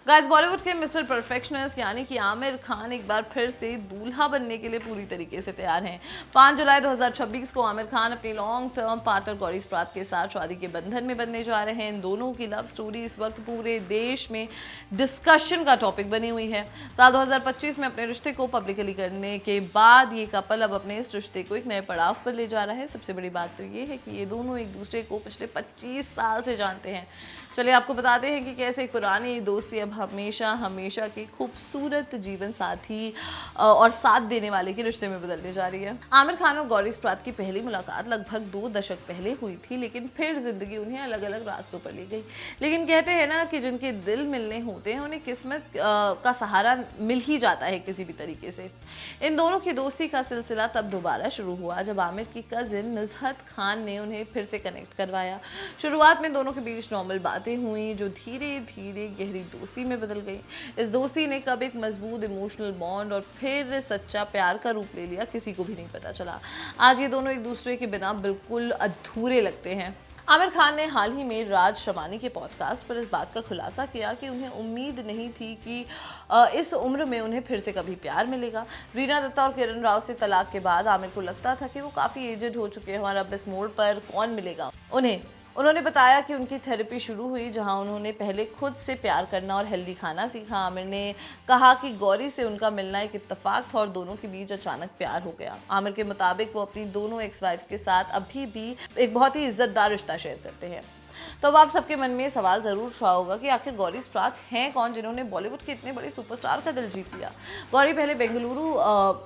Guys, Bollywood के mister perfectionist यानी कि आमिर खान एक बार फिर से दूल्हा बनने के लिए पूरी तरीके से तैयार हैं। 5 जुलाई 2026 को आमिर खान अपनी लॉन्ग टर्म पार्टनर गौरी स्प्रात के साथ शादी के बंधन में बनने जा रहे हैं। इन दोनों की लव स्टोरी इस वक्त पूरे देश में डिस्कशन का टॉपिक बनी हुई है। साल 2025 में अपने रिश्ते को पब्लिकली करने के बाद ये कपल अब अपने इस रिश्ते को एक नए पड़ाव पर ले जा रहा है। सबसे बड़ी बात तो ये है कि ये दोनों एक दूसरे को पिछले 25 साल से जानते हैं। चलिए आपको बताते हैं कि कैसे पुरानी दोस्ती अब हमेशा हमेशा के खूबसूरत जीवन साथी और साथ देने वाले के रिश्ते में बदलने जा रही है। आमिर खान और गौरी स्प्रात की पहली मुलाकात लगभग 2 दशक पहले हुई थी, लेकिन फिर जिंदगी उन्हें अलग अलग रास्तों पर ले गई। लेकिन कहते हैं ना कि जिनके दिल मिलने होते हैं उन्हें किस्मत का सहारा मिल ही जाता है किसी भी तरीके से। इन दोनों की दोस्ती का सिलसिला तब दोबारा शुरू हुआ जब आमिर की कजिन नुजहत खान ने उन्हें फिर से कनेक्ट करवाया। शुरुआत में दोनों के बीच नॉर्मल बातें हुई जो धीरे धीरे गहरी दोस्ती में बदल गई। इस दोस्ती ने कब एक मजबूत इमोशनल बॉन्ड और फिर सच्चा प्यार का रूप ले लिया, किसी को भी नहीं पता चला। आज ये दोनों एक दूसरे के बिना बिल्कुल अधूरे लगते हैं। आमिर खान ने हाल ही में राज शमानी के पॉडकास्ट पर इस बात का खुलासा किया कि उन्हें उम्मीद नहीं थी कि इस उम्र में उन्हें फिर से कभी प्यार मिलेगा। रीना दत्ता और किरण राव से तलाक के बाद आमिर को लगता था कि वो काफ़ी एजेड हो चुके हैं और अब इस मोड़ पर कौन मिलेगा उन्हें। उन्होंने बताया कि उनकी थेरेपी शुरू हुई जहां उन्होंने पहले खुद से प्यार करना और हेल्दी खाना सीखा। आमिर ने कहा कि गौरी से उनका मिलना एक इत्तेफाक था और दोनों के बीच अचानक प्यार हो गया। आमिर के मुताबिक वो अपनी दोनों एक्स वाइफ्स के साथ अभी भी एक बहुत ही इज्जतदार रिश्ता शेयर करते हैं। तो अब आप सबके मन में सवाल ज़रूर उठा होगा कि आखिर गौरी स्प्रात हैं कौन जिन्होंने बॉलीवुड के इतने बड़े सुपरस्टार का दिल जीत लिया। गौरी पहले बेंगलुरु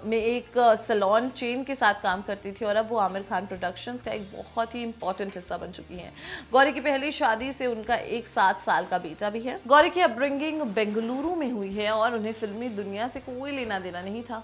में एक सैलून चेन के साथ काम करती थी और अब वो आमिर खान प्रोडक्शंस का एक बहुत ही इंपॉर्टेंट हिस्सा बन चुकी हैं। गौरी की पहली शादी से उनका एक 7 साल का बेटा भी है। गौरी की अपब्रिंगिंग बेंगलुरु में हुई है और उन्हें फिल्मी दुनिया से कोई लेना देना नहीं था।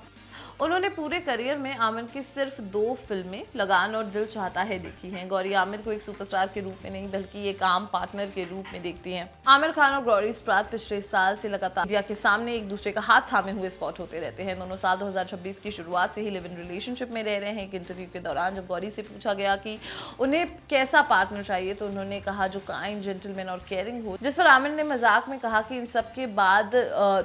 उन्होंने पूरे करियर में आमिर की सिर्फ 2 फिल्में लगान और दिल चाहता है देखी हैं। गौरी आमिर को एक सुपरस्टार के रूप में नहीं बल्कि एक आम पार्टनर के रूप में देखती हैं। आमिर खान और गौरी स्प्रात पिछले साल से लगातार मीडिया के सामने एक दूसरे का हाथ थामे हुए स्पॉट होते रहते हैं। दोनों साल 2026 की शुरुआत से ही लिव इन रिलेशनशिप में रह रहे हैं। एक इंटरव्यू के दौरान जब गौरी से पूछा गया कि उन्हें कैसा पार्टनर चाहिए तो उन्होंने कहा जो काइंड, जेंटलमैन और केयरिंग हो, जिस पर आमिर ने मजाक में कहा कि इन सब के बाद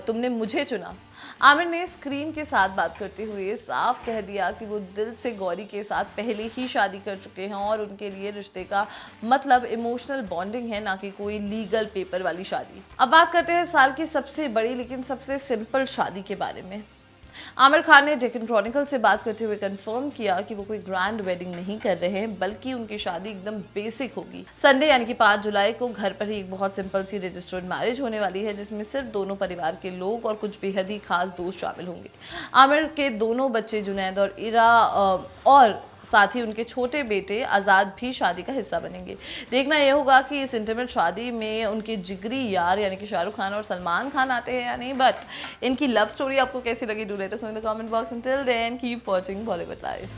तुमने मुझे चुना। आमिर ने स्क्रीन के साथ बात करते हुए साफ कह दिया कि वो दिल से गौरी के साथ पहले ही शादी कर चुके हैं और उनके लिए रिश्ते का मतलब इमोशनल बॉन्डिंग है, ना कि कोई लीगल पेपर वाली शादी। अब बात करते हैं साल की सबसे बड़ी लेकिन सबसे सिंपल शादी के बारे में। आमिर खान ने डेक्कन क्रॉनिकल से बात करते हुए कंफर्म किया कि वो कोई ग्रैंड वेडिंग नहीं कर रहे हैं बल्कि उनकी शादी एकदम बेसिक होगी। संडे यानी कि 5 जुलाई को घर पर ही एक बहुत सिंपल सी रजिस्टर्ड मैरिज होने वाली है जिसमें सिर्फ दोनों परिवार के लोग और कुछ बेहद ही खास दोस्त शामिल होंगे। आमिर के दोनों बच्चे जुनैद और इरा और साथ ही उनके छोटे बेटे आज़ाद भी शादी का हिस्सा बनेंगे। देखना यह होगा कि इस इंटीमेट शादी में उनके जिगरी यार यानी कि शाहरुख खान और सलमान खान आते हैं या नहीं। बट इनकी लव स्टोरी आपको कैसी लगी? Do let us know in the comment box. Until then keep watching Bollywood live.